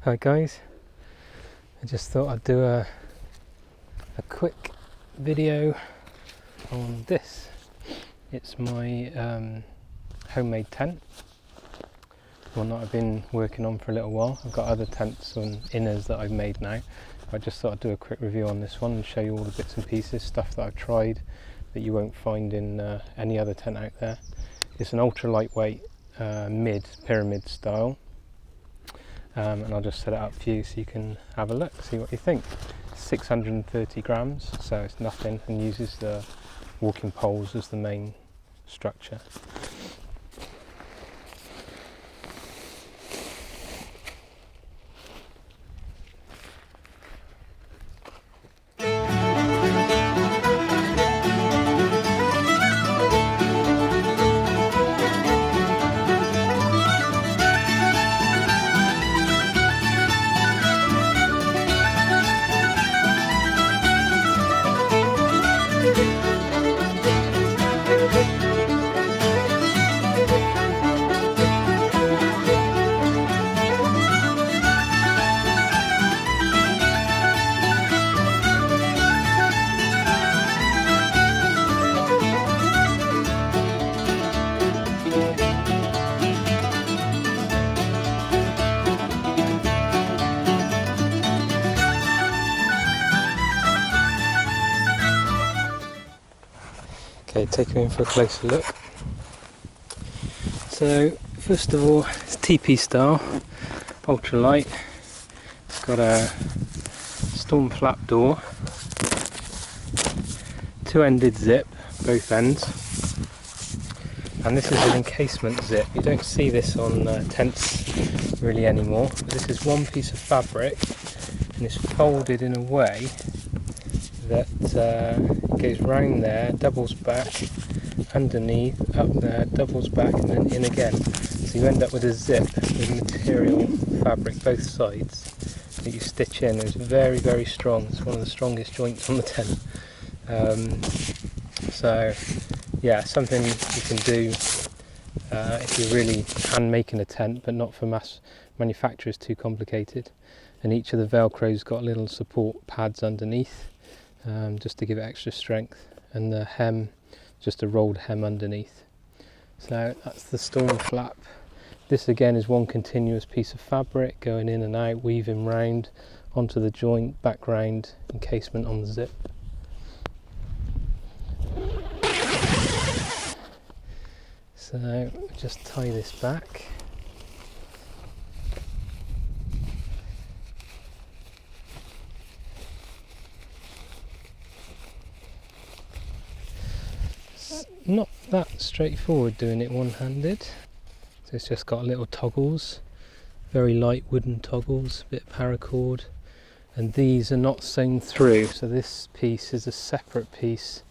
Hi guys, I just thought I'd do a quick video on this. It's my homemade tent, one that I've been working on for a little while. I've got other tents and inners that I've made now. I just thought I'd do a quick review on this one and show you all the bits and pieces, stuff that I've tried that you won't find in any other tent out there. It's an ultra lightweight mid pyramid style. And I'll just set it up for you so you can have a look, see what you think. 630 grams, so it's nothing, and uses the walking poles as the main structure. Okay, take you in for a closer look. So first of all, it's tipi style, ultralight. It's got a storm flap door, two-ended zip, both ends, and this is an encasement zip. You don't see this on tents really anymore, but this is one piece of fabric and it's folded in a way that goes round there, doubles back, underneath, up there, doubles back, and then in again. So you end up with a zip with material fabric both sides that you stitch in. It's very, very strong. It's one of the strongest joints on the tent. So yeah, something you can do if you're really hand making a tent, but not for mass manufacture is too complicated. And each of the velcro's got little support pads underneath, just to give it extra strength, and the hem, just a rolled hem underneath. So that's the storm flap. This again is one continuous piece of fabric going in and out, weaving round onto the joint, back round, encasement on the zip. So just tie this back. Not that straightforward doing it one-handed, so it's just got little toggles, very light wooden toggles, a bit of paracord, and these are not sewn through, so this piece is a separate piece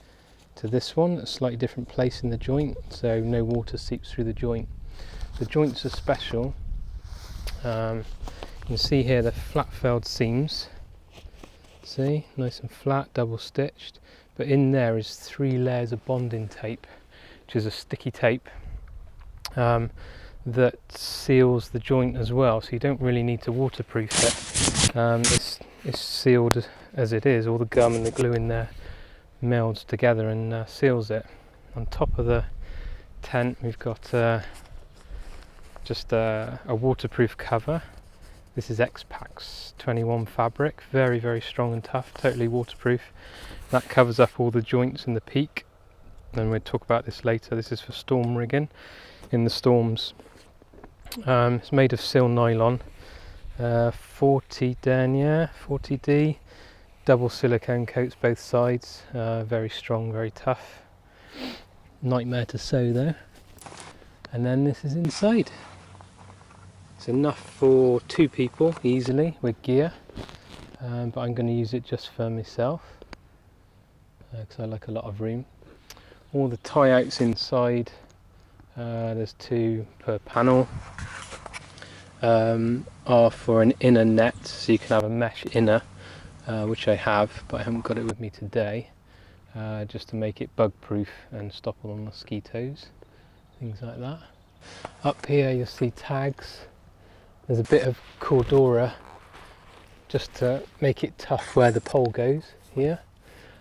to this one, a slightly different place in the joint, so no water seeps through the joint. The joints are special. You can see here the flat felled seams, see, nice and flat, double stitched. But in there is 3 layers of bonding tape, which is a sticky tape that seals the joint as well, so you don't really need to waterproof it. It's sealed as it is. All the gum and the glue in there melds together and seals it. On top of the tent we've got just a waterproof cover. This is X-Pax 21 fabric, very, very strong and tough, totally waterproof. That covers up all the joints in the peak, and we'll talk about this later. This is for storm rigging in the storms. It's made of silnylon, 40 denier, 40D, double silicone coats both sides, very strong, very tough. Nightmare to sew though. And then this is inside. It's enough for 2 people easily with gear, but I'm going to use it just for myself because I like a lot of room. All the tie outs inside, there's 2 per panel, are for an inner net, so you can have a mesh inner, which I have, but I haven't got it with me today, just to make it bug proof and stop all the mosquitoes, things like that. Up here you'll see tags There's a bit of cordura just to make it tough where the pole goes here,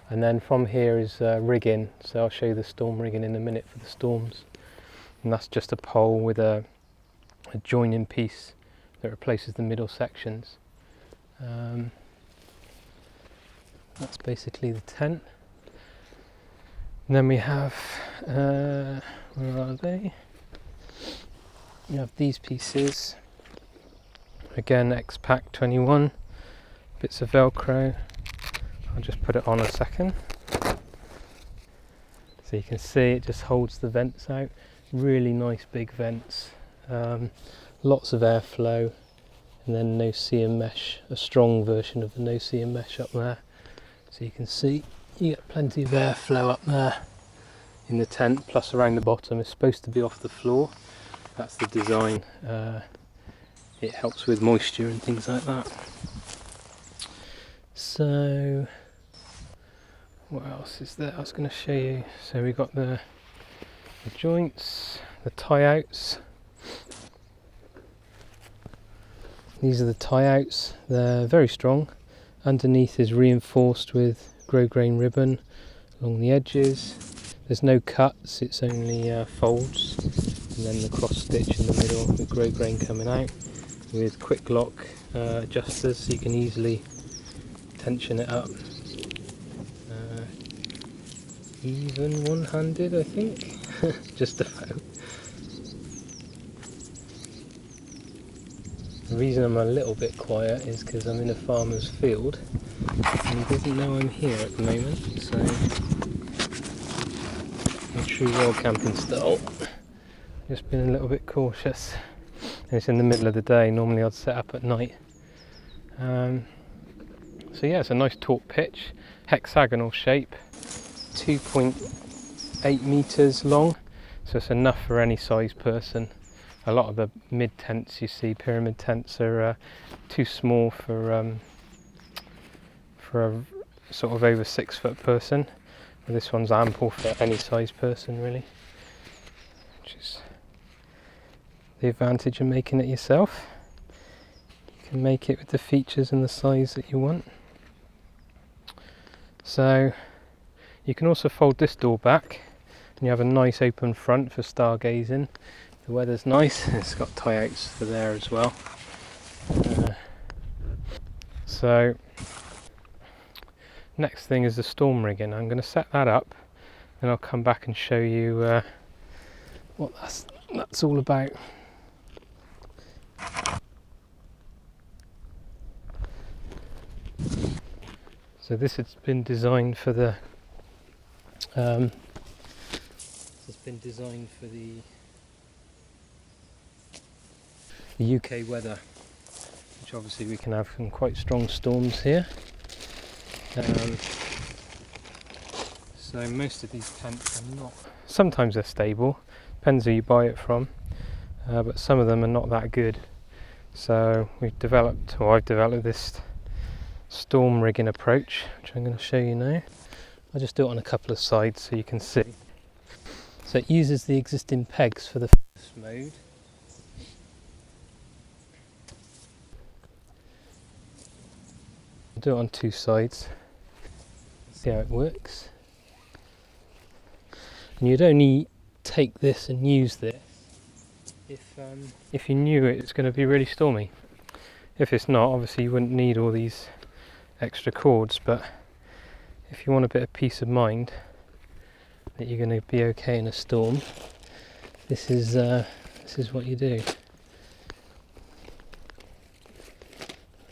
and then from here is rigging, so I'll show you the storm rigging in a minute for the storms. And that's just a pole with a joining piece that replaces the middle sections. That's basically the tent. And then we have, where are they? We have these pieces, again X-Pack 21, bits of Velcro. I'll just put it on a second. So you can see it just holds the vents out, really nice big vents, lots of airflow, and then no-seam mesh, a strong version of the no-seam mesh up there. So you can see you get plenty of airflow up there in the tent, plus around the bottom. It's supposed to be off the floor, that's the design. It helps with moisture and things like that. So what else is there I was going to show you? So we got the joints, the tie outs. These are the tie outs, they're very strong. Underneath is reinforced with grosgrain ribbon along the edges. There's no cuts, it's only folds, and then the cross stitch in the middle with grosgrain coming out with quick lock adjusters, so you can easily tension it up. Even one-handed, I think, just about. The reason I'm a little bit quiet is because I'm in a farmer's field and he doesn't know I'm here at the moment, so in true wild camping style, just been a little bit cautious. And it's in the middle of the day, normally I'd set up at night. So yeah, it's a nice taut pitch, hexagonal shape, 2.8 meters long, so it's enough for any size person. A lot of the mid tents you see, pyramid tents, are too small for a sort of over 6 foot person. But this one's ample for any size person really, which is the advantage of making it yourself. You can make it with the features and the size that you want. So you can also fold this door back and you have a nice open front for stargazing. The weather's nice, it's got tie outs for there as well. So next thing is the storm rigging. I'm going to set that up and I'll come back and show you what that's all about. So this has been designed for the UK weather, which obviously we can have some quite strong storms here. So most of these tents are not, sometimes they're stable, depends who you buy it from, but some of them are not that good. So I've developed this storm rigging approach, which I'm going to show you now. I'll just do it on a couple of sides so you can see. So it uses the existing pegs for the first mode. I'll do it on 2 sides. See how it works. And you'd only take this and use this if you knew it's going to be really stormy. If it's not, obviously you wouldn't need all these extra cords, but if you want a bit of peace of mind that you're going to be okay in a storm, this is what you do.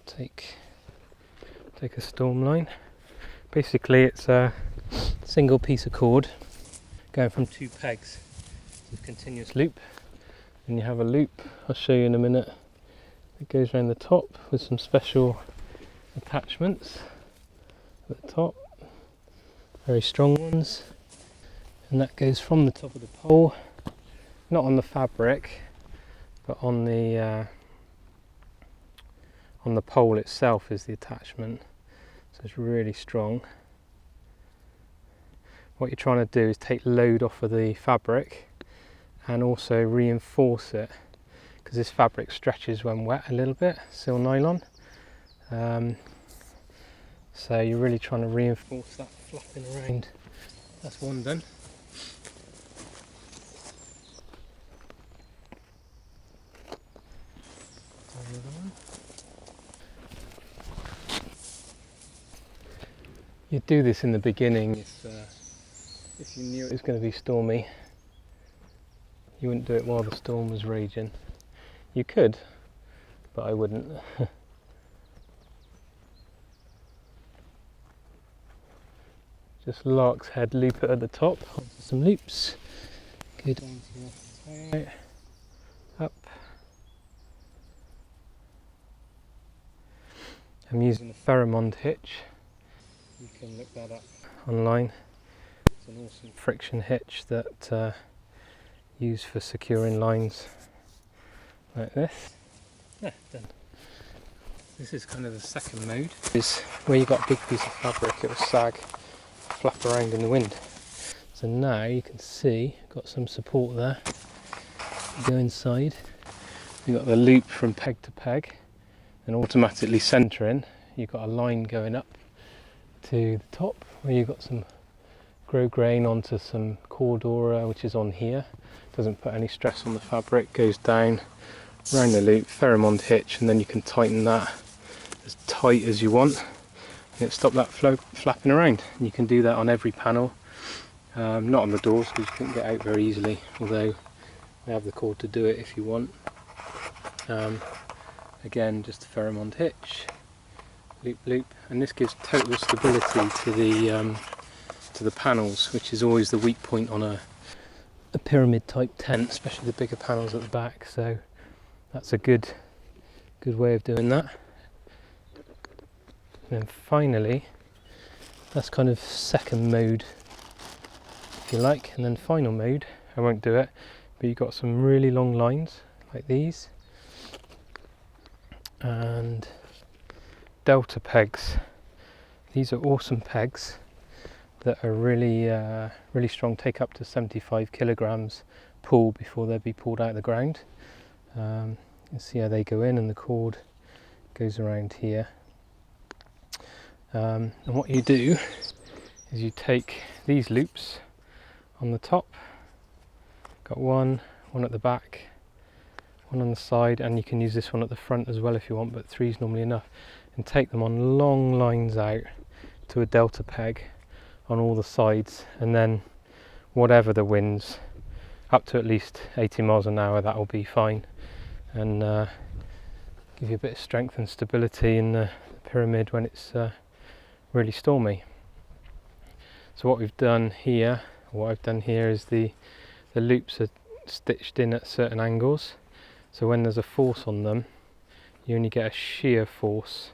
Take a storm line. Basically it's a single piece of cord going from 2 pegs with continuous loop, and you have a loop, I'll show you in a minute, it goes around the top with some special attachments at the top, very strong ones, and that goes from the top of the pole, not on the fabric but on the pole itself is the attachment, so it's really strong. What you're trying to do is take load off of the fabric and also reinforce it, because this fabric stretches when wet a little bit, silnylon. So you're really trying to reinforce that flapping around. That's one done. Another one. You'd do this in the beginning if you knew it was going to be stormy. You wouldn't do it while the storm was raging. You could, but I wouldn't. Just lark's head, loop it at the top, onto some loops. Go down to the tail, up. I'm using a pheromone hitch. You can look that up online. It's an awesome friction hitch that used for securing lines like this. Yeah, done. This is kind of the second mode. Is where you've got a big piece of fabric, it will sag, flap around in the wind. So now you can see, got some support there. You go inside, you've got the loop from peg to peg, and automatically centering. You've got a line going up to the top where you've got some grow grain onto some cordura, which is on here. Doesn't put any stress on the fabric, goes down around the loop, pheromone hitch, and then you can tighten that as tight as you want and it stop that flapping around. And you can do that on every panel, not on the doors because you couldn't get out very easily, although they have the cord to do it if you want. Again, just a pheromone hitch, loop loop, and this gives total stability to the panels, which is always the weak point on a pyramid type tent, especially the bigger panels at the back. So that's a good way of doing that. And then finally, that's kind of second mode, if you like. And then final mode, I won't do it, but you've got some really long lines like these, and delta pegs. These are awesome pegs that are really strong, take up to 75 kilograms pull before they'll be pulled out of the ground. You can see how they go in, and the cord goes around here. And what you do is you take these loops on the top, got one at the back, one on the side, and you can use this one at the front as well if you want, but 3 is normally enough, and take them on long lines out to a delta peg on all the sides, and then whatever the winds, up to at least 80 miles an hour, that will be fine, and give you a bit of strength and stability in the pyramid when it's really stormy. So what we've done here, what I've done here, is the loops are stitched in at certain angles, so when there's a force on them, you only get a shear force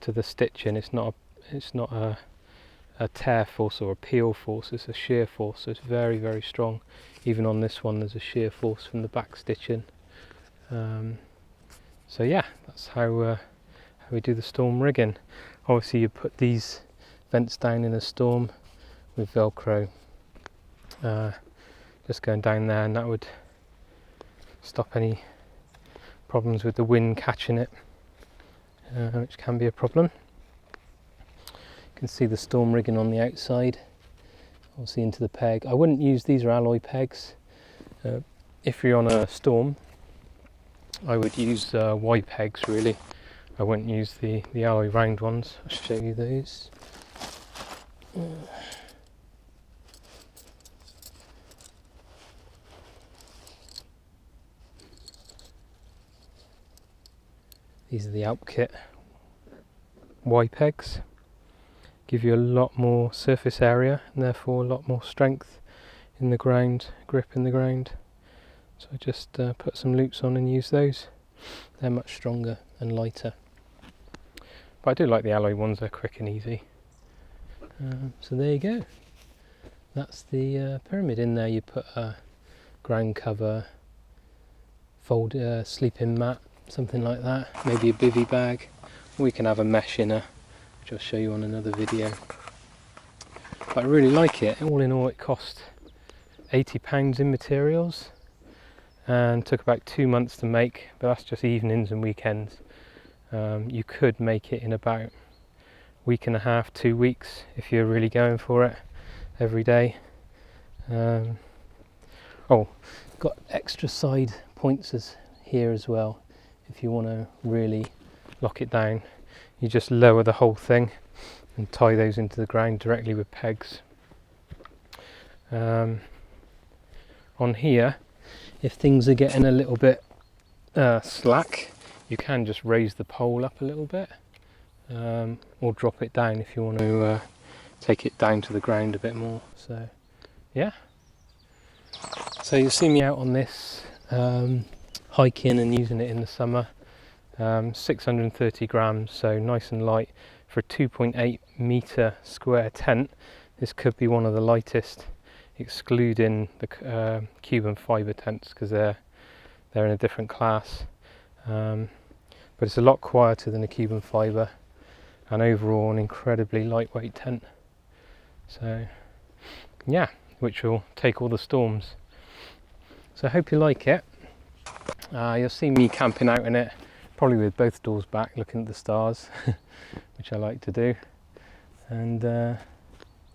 to the stitching. It's not a tear force or a peel force, it's a shear force, so it's very, very strong. Even on this one there's a shear force from the back stitching. So yeah, that's how we do the storm rigging. Obviously you put these vents down in a storm with Velcro, just going down there, and that would stop any problems with the wind catching it, which can be a problem. You can see the storm rigging on the outside, obviously into the peg. I wouldn't use, these are alloy pegs. If you're on a storm, I would use Y pegs really. I wouldn't use the alloy round ones. I'll show you those. These are the Alp Kit Y pegs. Give you a lot more surface area and therefore a lot more strength in the ground, grip in the ground. So I just put some loops on and use those. They're much stronger and lighter. But I do like the alloy ones, they're quick and easy. So there you go. That's the pyramid. In there you put a ground cover, sleeping mat, something like that, maybe a bivvy bag, or you can have a mesh inner, which I'll show you on another video. But I really like it. All in all it cost £80 in materials, and took about 2 months to make, but that's just evenings and weekends. You could make it in about week and a half, 2 weeks if you're really going for it every day. Oh, got extra side points here as well. If you want to really lock it down, you just lower the whole thing and tie those into the ground directly with pegs. On here, if things are getting a little bit slack, you can just raise the pole up a little bit, or drop it down if you want to take it down to the ground a bit more. So yeah, so you'll see me out on this hiking and using it in the summer. 630 grams, so nice and light for a 2.8 meter square tent. This could be one of the lightest, excluding the Cuban fiber tents, because they're in a different class. But it's a lot quieter than a Cuban fiber, and overall an incredibly lightweight tent. So yeah, which will take all the storms. So I hope you like it. You'll see me camping out in it, probably with both doors back, looking at the stars, which I like to do. And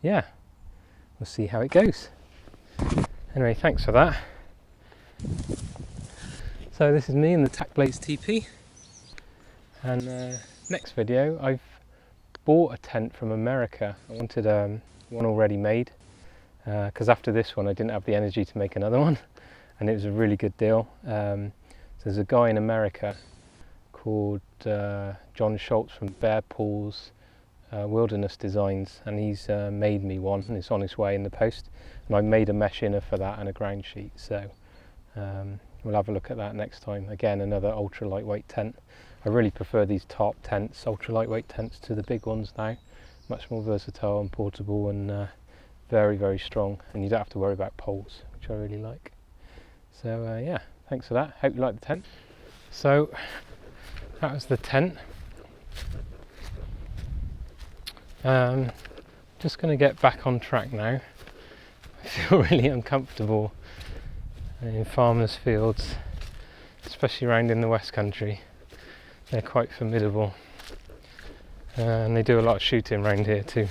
yeah, we'll see how it goes. Anyway, thanks for that. So this is me in the Tack Blades tipi. And next video, I've bought a tent from America. I wanted one already made, because after this one I didn't have the energy to make another one, and it was a really good deal. So there's a guy in America called John Schultz from Bear Paw Wilderness Designs, and he's made me one, and it's on its way in the post. And I made a mesh inner for that and a ground sheet, so we'll have a look at that next time. Again, another ultra lightweight tent. I really prefer these top tents, ultra lightweight tents, to the big ones now. Much more versatile and portable, and very, very strong, and you don't have to worry about poles, which I really like. So yeah, thanks for that. Hope you like the tent. So that was the tent. Just going to get back on track now. I feel really uncomfortable in farmers' fields, especially around in the West Country. They're quite formidable, and they do a lot of shooting around here too.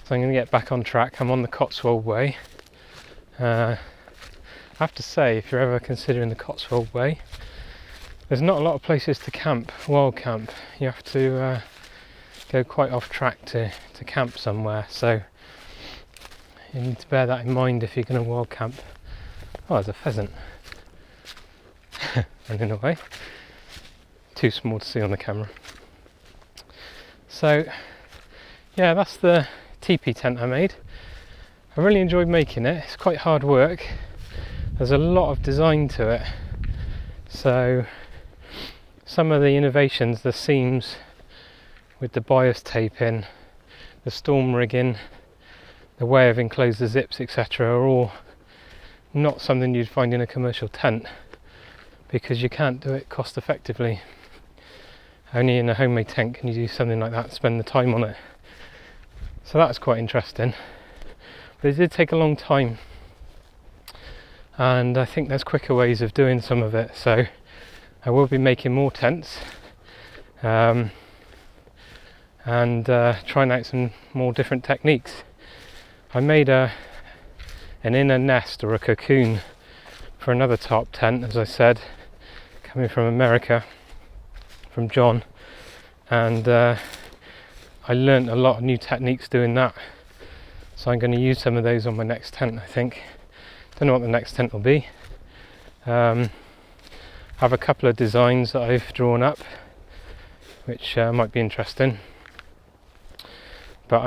So I'm going to get back on track. I'm on the Cotswold Way. I have to say, if you're ever considering the Cotswold Way, there's not a lot of places to camp, wild camp. You have to go quite off track to camp somewhere, so you need to bear that in mind if you're going to wild camp. Oh, there's a pheasant running away. Too small to see on the camera. So yeah, that's the teepee tent I made. I really enjoyed making it. It's quite hard work. There's a lot of design to it. So some of the innovations, the seams with the bias tape in, the storm rigging, the way I've enclosed the zips, etc., are all not something you'd find in a commercial tent, because you can't do it cost effectively. Only in a homemade tent can you do something like that, spend the time on it. So that's quite interesting. But it did take a long time, and I think there's quicker ways of doing some of it. So I will be making more tents, and trying out some more different techniques. I made an inner nest, or a cocoon, for another top tent, as I said, coming from America, from John, and I learnt a lot of new techniques doing that. So I'm going to use some of those on my next tent, I think. Don't know what the next tent will be. I have a couple of designs that I've drawn up, which might be interesting. But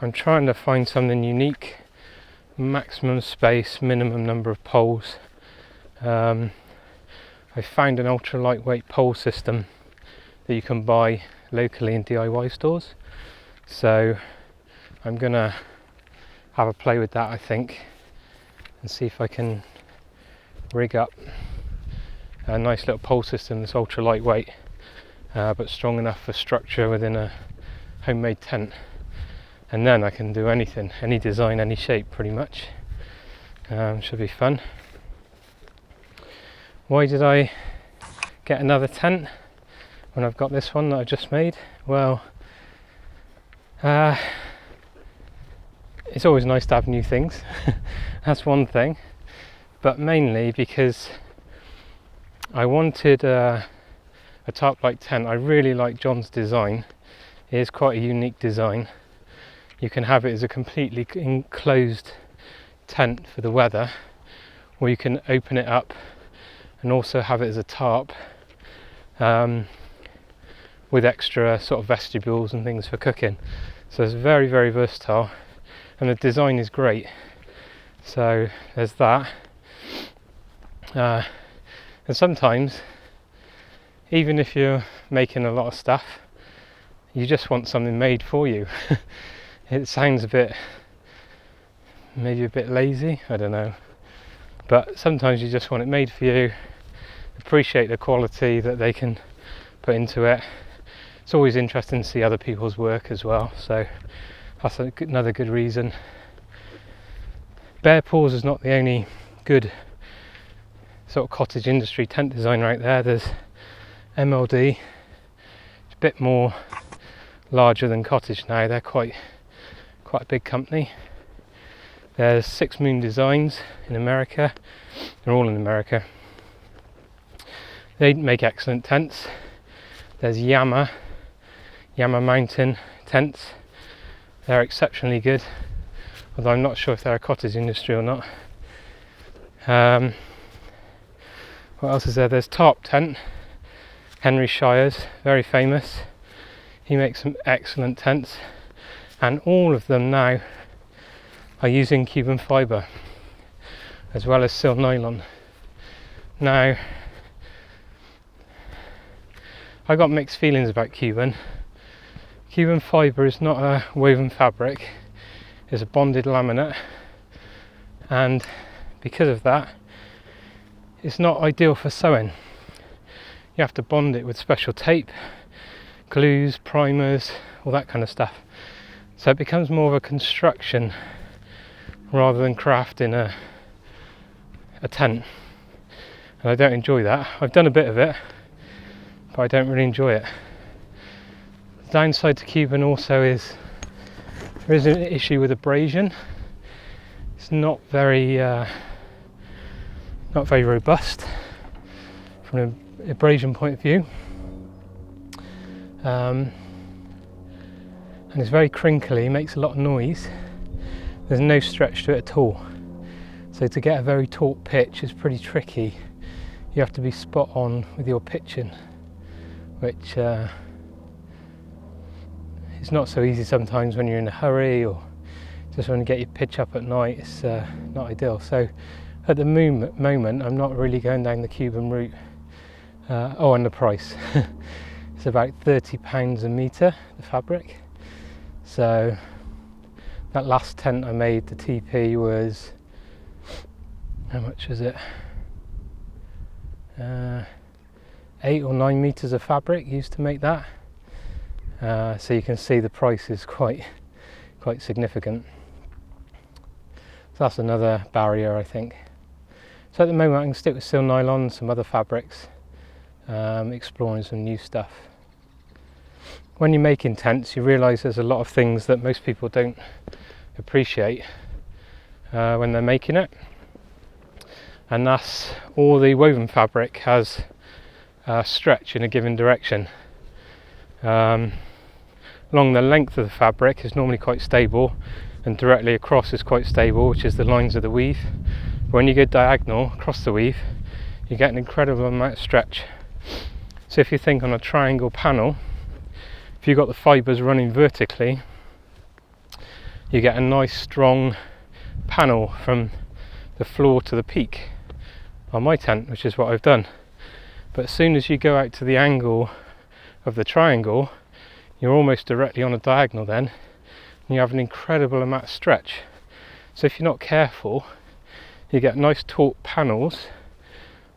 I'm trying to find something unique, maximum space, minimum number of poles. I found an ultra lightweight pole system that you can buy locally in DIY stores, so I'm gonna have a play with that, I think, and see if I can rig up a nice little pole system that's ultra lightweight, but strong enough for structure within a homemade tent. And then I can do anything, any design, any shape, pretty much. Should be fun. Why did I get another tent when I've got this one that I've just made? Well, it's always nice to have new things. That's one thing, but mainly because I wanted a tarp-like tent. I really like John's design. It is quite a unique design. You can have it as a completely enclosed tent for the weather, or you can open it up and also have it as a tarp with extra sort of vestibules and things for cooking. So it's very, very versatile, and the design is great. So there's that. And sometimes, even if you're making a lot of stuff, you just want something made for you. It sounds maybe a bit lazy, I don't know, but sometimes you just want it made for you. Appreciate the quality that they can put into it. It's always interesting to see other people's work as well, so that's another good reason. Bear Paws is not the only good sort of cottage industry tent design right there. There's MLD, it's a bit more larger than Cottage now. They're quite a big company. There's 6 Moon Designs in America. They're all in America. They make excellent tents. There's Yama Mountain tents. They're exceptionally good, although I'm not sure if they're a cottage industry or not. What else is there? There's Tarp Tent, Henry Shires, very famous. He makes some excellent tents, and all of them now are using Cuban fibre as well as silnylon. Now, I got mixed feelings about Cuban. Cuban fibre is not a woven fabric, it's a bonded laminate, and because of that, it's not ideal for sewing. You have to bond it with special tape, glues, primers, all that kind of stuff. So it becomes more of a construction rather than crafting a tent. And I don't enjoy that. I've done a bit of it, but I don't really enjoy it. The downside to Cuban also is there is an issue with abrasion. It's not very robust from an abrasion point of view, and it's very crinkly, makes a lot of noise. There's no stretch to it at all, so to get a very taut pitch is pretty tricky. You have to be spot on with your pitching, which is not so easy sometimes when you're in a hurry or just want to get your pitch up at night. It's not ideal. So at the moment I'm not really going down the Cuban route. And the price. It's about £30 a metre, the fabric. So that last tent I made, the tipi, was, how much was it? 8 or 9 metres of fabric used to make that. So you can see the price is quite significant. So that's another barrier, I think. So at the moment I can stick with silnylon and some other fabrics, exploring some new stuff. When you're making tents, you realise there's a lot of things that most people don't appreciate when they're making it, and that's all the woven fabric has stretch in a given direction. Along the length of the fabric is normally quite stable, and directly across is quite stable, which is the lines of the weave. But when you go diagonal across the weave, you get an incredible amount of stretch. So if you think on a triangle panel, if you've got the fibres running vertically, you get a nice strong panel from the floor to the peak on my tent, which is what I've done. But as soon as you go out to the angle of the triangle, you're almost directly on a diagonal then, and you have an incredible amount of stretch. So if you're not careful, you get nice taut panels,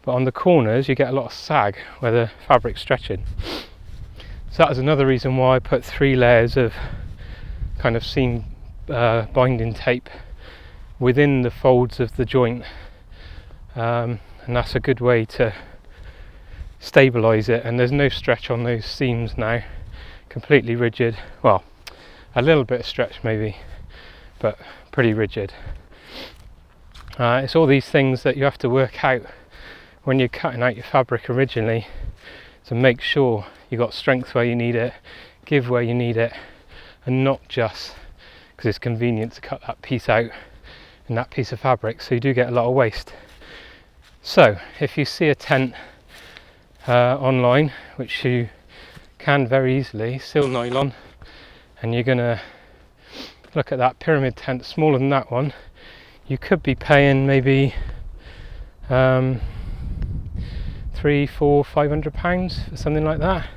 but on the corners you get a lot of sag where the fabric's stretching. So that is another reason why I put 3 layers of kind of seam binding tape within the folds of the joint. And and that's a good way to stabilize it. And there's no stretch on those seams now, completely rigid. Well, a little bit of stretch maybe, but pretty rigid. It's all these things that you have to work out when you're cutting out your fabric originally, to make sure you got strength where you need it, give where you need it, and not just because it's convenient to cut that piece out in that piece of fabric, so you do get a lot of waste. So if you see a tent online, which you can very easily, silnylon, and you're gonna look at that pyramid tent smaller than that one, you could be paying maybe £300, £400, £500 for something like that.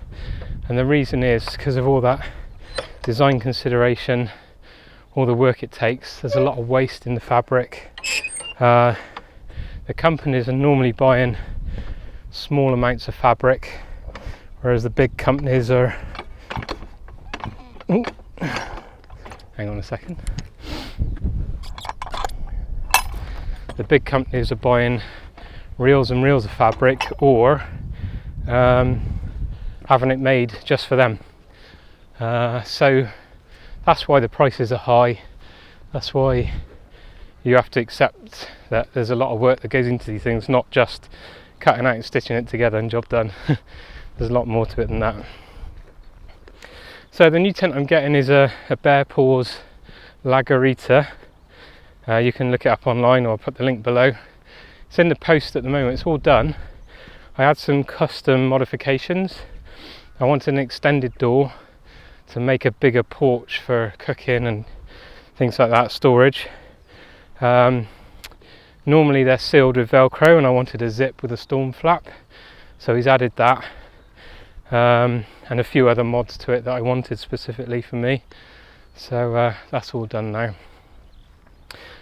And the reason is because of all that design consideration, all the work it takes. There's a lot of waste in the fabric. The companies are normally buying small amounts of fabric, whereas the big companies are hang on a second. The big companies are buying reels and reels of fabric, or having it made just for them. So that's why the prices are high. That's why you have to accept that there's a lot of work that goes into these things, not just cutting out and stitching it together and job done. There's a lot more to it than that. So the new tent I'm getting is a Bear Paws Lagarita. You can look it up online, or I'll put the link below. It's in the post at the moment, it's all done. I had some custom modifications. I wanted an extended door to make a bigger porch for cooking and things like that, storage. Normally they're sealed with Velcro, and I wanted a zip with a storm flap, so he's added that, and a few other mods to it that I wanted specifically for me. So that's all done now,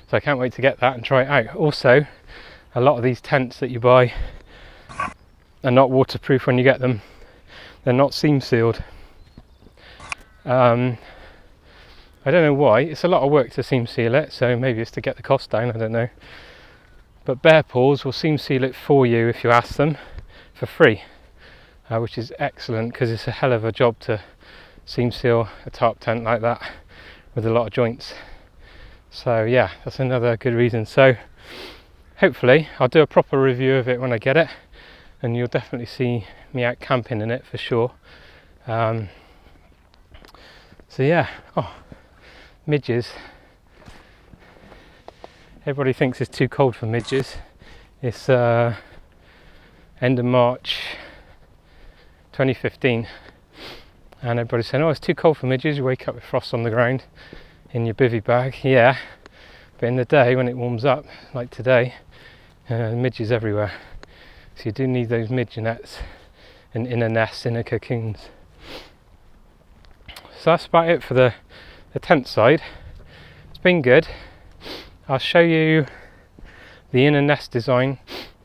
so I can't wait to get that and try it out. Also, a lot of these tents that you buy are not waterproof when you get them. They're not seam sealed. I don't know why. It's a lot of work to seam seal it, so maybe it's to get the cost down, I don't know. But Bear Paws will seam seal it for you if you ask them, for free, which is excellent, because it's a hell of a job to seam seal a tarp tent like that with a lot of joints. So yeah, that's another good reason. So hopefully I'll do a proper review of it when I get it, and you'll definitely see me out camping in it for sure. So yeah, midges. Everybody thinks it's too cold for midges. It's end of March 2015, and everybody's saying, oh, it's too cold for midges. You wake up with frost on the ground in your bivvy bag. Yeah, but in the day when it warms up, like today, midges everywhere. So you do need those midge nets and inner nests, inner cocoons. So that's about it for the tent side. It's been good. I'll show you the inner nest design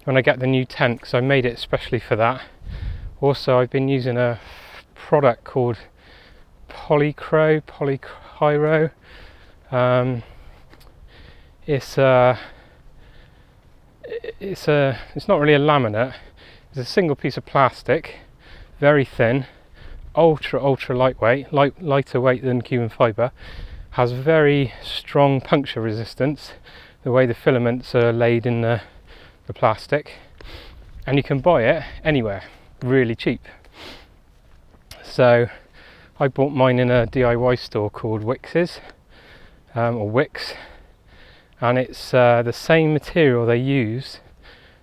when I get the new tent, because I made it especially for that. Also, I've been using a product called Polycro. It's not really a laminate. It's a single piece of plastic, very thin, ultra lightweight, lighter weight than carbon fibre. Has very strong puncture resistance, the way the filaments are laid in the plastic, and you can buy it anywhere really cheap. So I bought mine in a DIY store called Wix's, or Wix, and it's the same material they use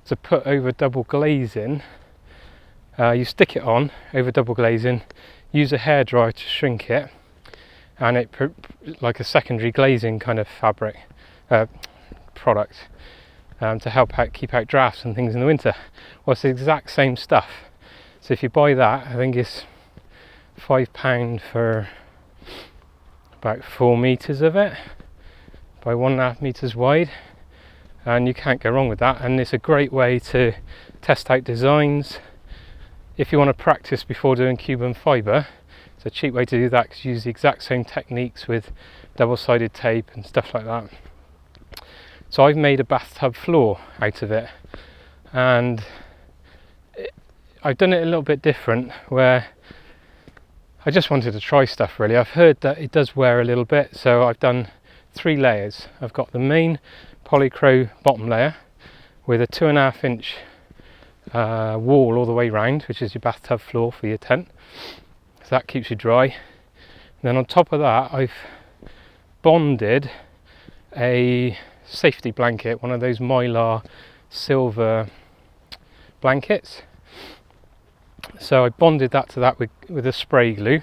to put over double glazing. You stick it on over double glazing, use a hairdryer to shrink it, and it like a secondary glazing kind of fabric product, to help out keep out drafts and things in the winter. Well, it's the exact same stuff. So if you buy that, I think it's £5 for about 4 meters of it by 1.5 meters wide, and you can't go wrong with that. And it's a great way to test out designs if you want to practice before doing carbon fibre. It's a cheap way to do that, because you use the exact same techniques with double-sided tape and stuff like that. So I've made a bathtub floor out of it. and I've done it a little bit different, where I just wanted to try stuff really. I've heard that it does wear a little bit, so I've done 3 layers. I've got the main polycro bottom layer with a 2.5 inch wall all the way round, which is your bathtub floor for your tent, so that keeps you dry. And then on top of that, I've bonded a safety blanket, one of those mylar silver blankets. So I bonded that to that with a spray glue,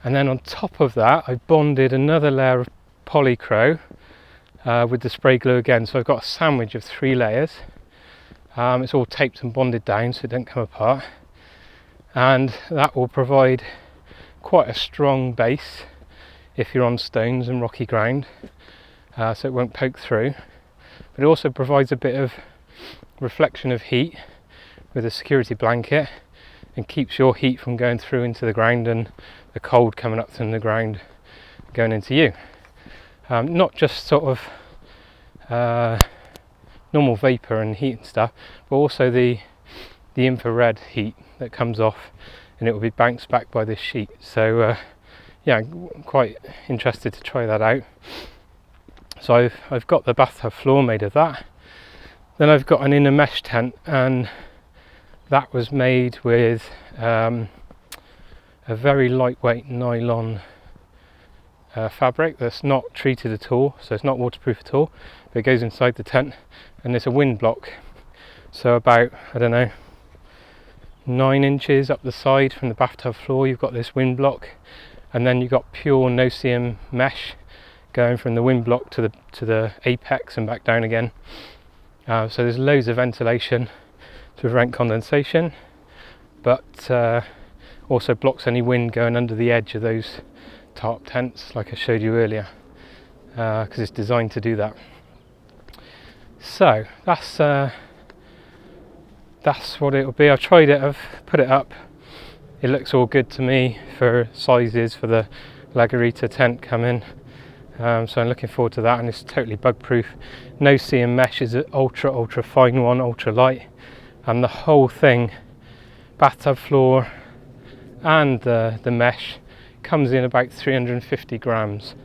and then on top of that I bonded another layer of polycro with the spray glue again. So I've got a sandwich of 3 layers. It's all taped and bonded down so it doesn't come apart, and that will provide quite a strong base if you're on stones and rocky ground, so it won't poke through. But it also provides a bit of reflection of heat with a security blanket, and keeps your heat from going through into the ground and the cold coming up from the ground going into you. Not just sort of normal vapor and heat and stuff, but also the infrared heat that comes off, and it will be bounced back by this sheet. So yeah, I'm quite interested to try that out. So I've got the bathtub floor made of that. Then I've got an inner mesh tent, and that was made with a very lightweight nylon fabric that's not treated at all, so it's not waterproof at all, but it goes inside the tent, and it's a wind block. So about, I don't know, 9 inches up the side from the bathtub floor you've got this wind block, and then you've got pure no-seam mesh going from the wind block to the apex and back down again. So there's loads of ventilation to prevent condensation, but also blocks any wind going under the edge of those tarp tents like I showed you earlier, because it's designed to do that. So that's what it will be. I've tried it, I've put it up, it looks all good to me for sizes for the Lagarita tent coming. So I'm looking forward to that, and it's totally bug proof. No seam mesh is an ultra fine one, ultra light, and the whole thing, bathtub floor and the mesh, comes in about 350 grams,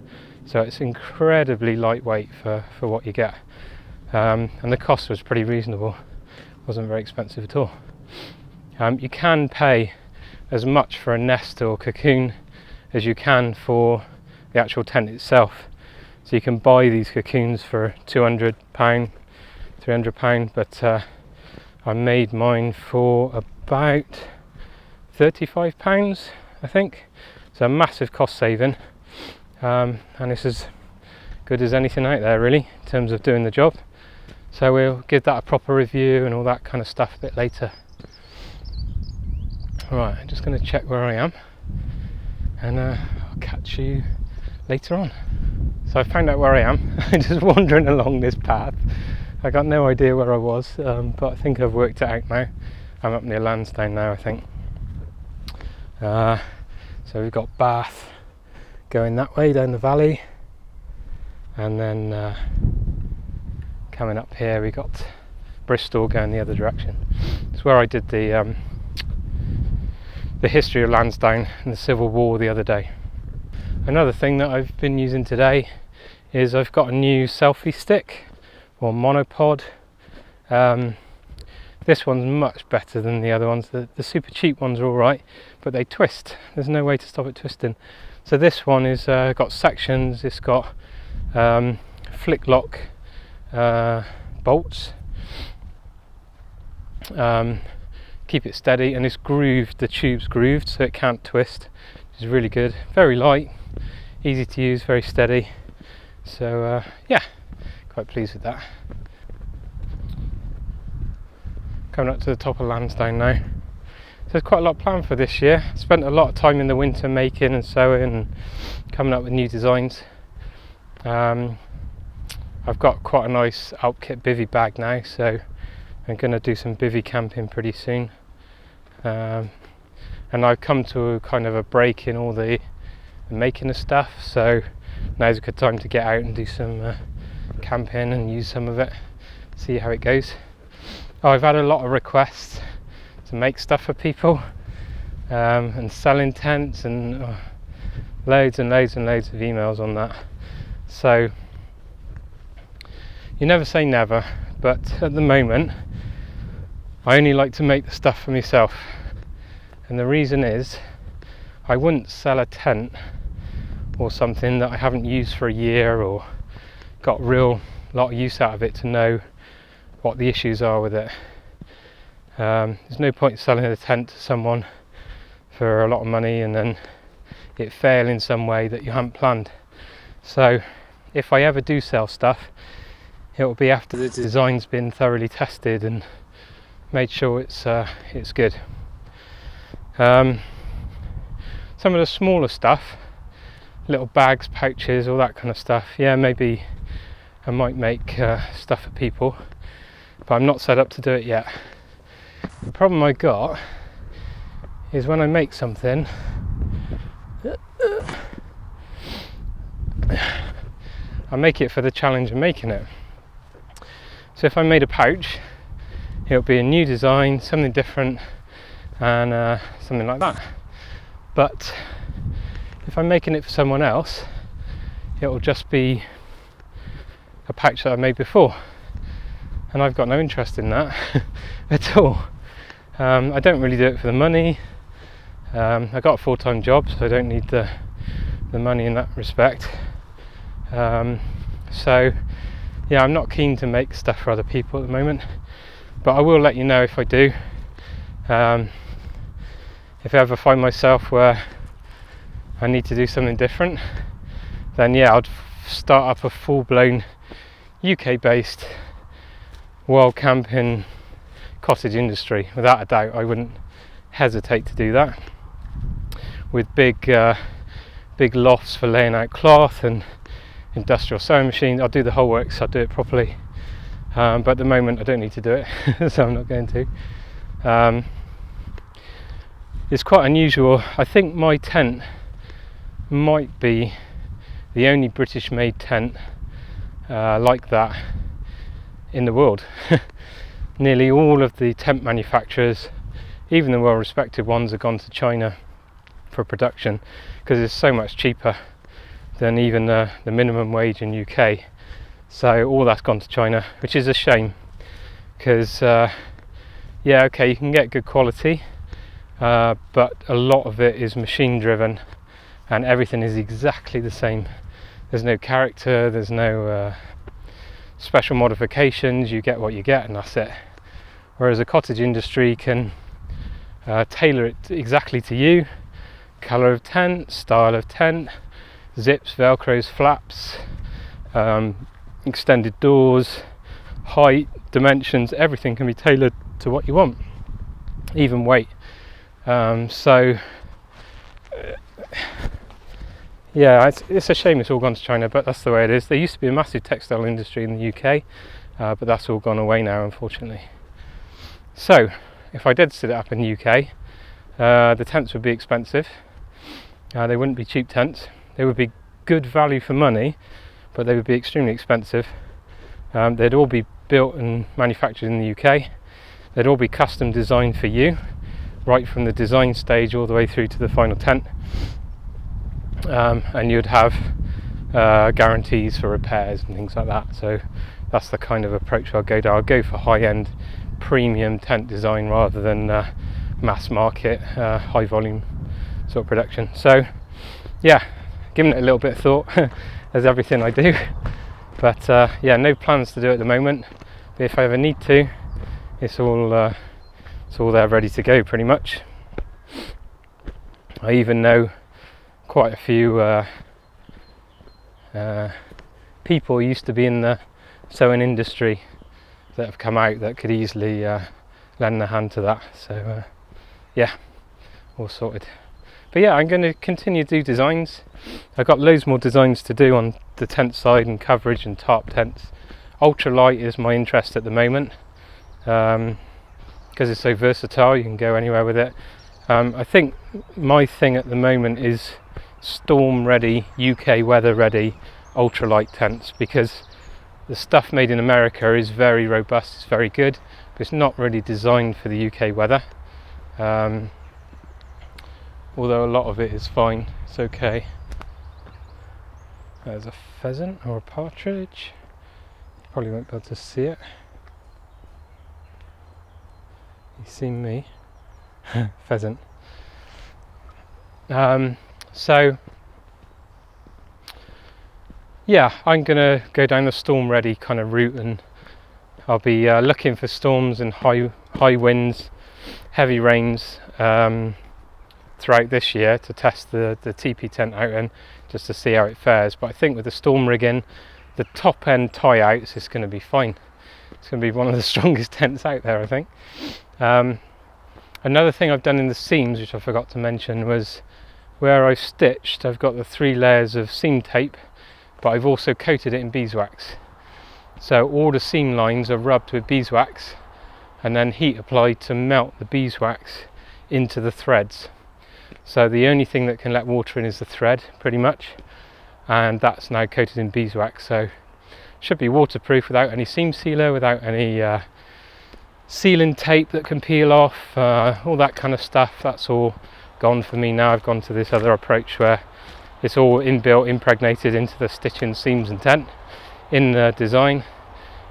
so it's incredibly lightweight for what you get, and the cost was pretty reasonable, wasn't very expensive at all. You can pay as much for a nest or cocoon as you can for the actual tent itself, so you can buy these cocoons for £200, £300, but I made mine for about £35, I think, so a massive cost saving, and it's as good as anything out there really in terms of doing the job. So we'll give that a proper review and all that kind of stuff a bit later. Right, I'm just going to check where I am, and I'll catch you later on. So I found out where I am. I'm just wandering along this path. I got no idea where I was, but I think I've worked it out now. I'm up near Lansdowne now, I think. So we've got Bath going that way down the valley, and then coming up here we got Bristol going the other direction. It's where I did the history of Lansdowne and the Civil War the other day. Another thing that I've been using today is I've got a new selfie stick, or monopod. This one's much better than the other ones. The super cheap ones are alright, but they twist. There's no way to stop it twisting. So this one is got sections, it's got flick lock bolts, keep it steady, and it's grooved, the tube's grooved so it can't twist, which is really good. Very light, easy to use, very steady. So yeah, quite pleased with that. Coming up to the top of Lansdowne now. So there's quite a lot planned for this year. Spent a lot of time in the winter making and sewing and coming up with new designs. I've got quite a nice Alpkit bivvy bag now, so I'm going to do some bivvy camping pretty soon. And I've come to kind of a break in all the making of stuff, so now's a good time to get out and do some camping and use some of it, see how it goes. Oh, I've had a lot of requests to make stuff for people, and selling tents, and loads and loads and loads of emails on that. So you never say never, but at the moment I only like to make the stuff for myself, and the reason is I wouldn't sell a tent or something that I haven't used for a year or got real lot of use out of it to know what the issues are with it. There's no point selling a tent to someone for a lot of money and then it fail in some way that you haven't planned. So if I ever do sell stuff, it will be after the design's been thoroughly tested and made sure it's good. Some of the smaller stuff, little bags, pouches, all that kind of stuff, yeah, maybe I might make stuff for people, but I'm not set up to do it yet. The problem I got is when I make something, I make it for the challenge of making it. So if I made a pouch, it'll be a new design, something different, and something like that. But if I'm making it for someone else, it'll just be a pouch that I made before, and I've got no interest in that at all. I don't really do it for the money. I got a full-time job, so I don't need the money in that respect. So yeah, I'm not keen to make stuff for other people at the moment, but I will let you know if I do. If I ever find myself where I need to do something different, then yeah, I'd start up a full-blown UK-based wild camping cottage industry. Without a doubt, I wouldn't hesitate to do that, with big lofts for laying out cloth and industrial sewing machines. I'll do the whole works, I'll do it properly, but at the moment I don't need to do it, so I'm not going to. It's quite unusual. I think my tent might be the only British made tent like that in the world. Nearly all of the tent manufacturers, even the well respected ones, have gone to China for production because it's so much cheaper than even the minimum wage in UK. So all that's gone to China, which is a shame, because yeah, okay, you can get good quality, but a lot of it is machine driven and everything is exactly the same. There's no character, there's no special modifications. You get what you get and that's it. Whereas a cottage industry can tailor it exactly to you: colour of tent, style of tent, zips, velcros, flaps, extended doors, height, dimensions, everything can be tailored to what you want, even weight. So yeah, it's a shame it's all gone to China, but that's the way it is. There used to be a massive textile industry in the UK, but that's all gone away now, unfortunately. So if I did set it up in the UK, the tents would be expensive. They wouldn't be cheap tents. They would be good value for money, but they would be extremely expensive. They'd all be built and manufactured in the UK. They'd all be custom designed for you, right from the design stage all the way through to the final tent. And you'd have guarantees for repairs and things like that. So that's the kind of approach I'll go down. I'll go for high-end premium tent design rather than mass market high volume sort of production. So yeah, giving it a little bit of thought as everything I do, but yeah, no plans to do it at the moment, but if I ever need to, it's all there ready to go pretty much. I even know quite a few people who used to be in the sewing industry that have come out that could easily lend a hand to that. So yeah, all sorted. But yeah, I'm going to continue to do designs. I've got loads more designs to do on the tent side and coverage and tarp tents. Ultralight is my interest at the moment, because it's so versatile, you can go anywhere with it. I think my thing at the moment is storm ready, UK weather ready ultralight tents, because the stuff made in America is very robust, it's very good, but it's not really designed for the UK weather. Although a lot of it is fine, it's okay. There's a pheasant or a partridge. Probably won't be able to see it. You see me? Pheasant. So yeah, I'm gonna go down the storm ready kind of route, and I'll be looking for storms and high winds, heavy rains throughout this year to test the tipi tent out in, just to see how it fares. But I think with the storm rigging, the top end tie outs, is going to be fine. It's going to be one of the strongest tents out there, I think. Another thing I've done in the seams, which I forgot to mention, was where I've stitched, I've got the 3 layers of seam tape, but I've also coated it in beeswax. So all the seam lines are rubbed with beeswax and then heat applied to melt the beeswax into the threads. So the only thing that can let water in is the thread, pretty much, and that's now coated in beeswax, so should be waterproof without any seam sealer, without any sealing tape that can peel off, all that kind of stuff. That's all gone for me now. I've gone to this other approach where it's all inbuilt, impregnated into the stitching, seams and tent in the design,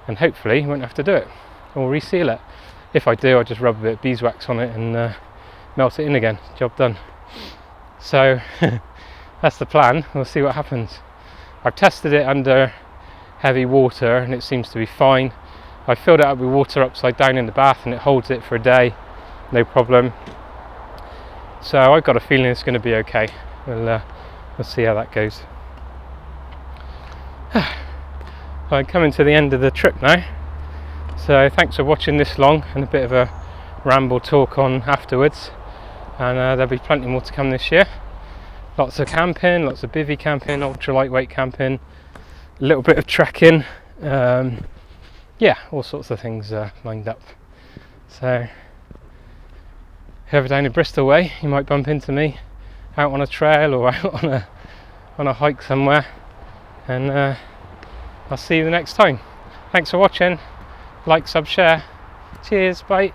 and hopefully won't have to do it or reseal it. If I do, I'll just rub a bit of beeswax on it and melt it in again. Job done. So that's the plan. We'll see what happens. I've tested it under heavy water and it seems to be fine. I filled it up with water upside down in the bath and it holds it for a day, no problem. So I've got a feeling it's going to be okay. We'll see how that goes. I'm coming to the end of the trip now, so thanks for watching this long and a bit of a ramble talk on afterwards, and there'll be plenty more to come this year. Lots of camping, lots of bivvy camping, ultra lightweight camping, a little bit of trekking, yeah, all sorts of things lined up. So if you're ever down in Bristol way, you might bump into me out on a trail or out on a hike somewhere, and I'll see you the next time. Thanks for watching. Like, sub, share. Cheers, bye.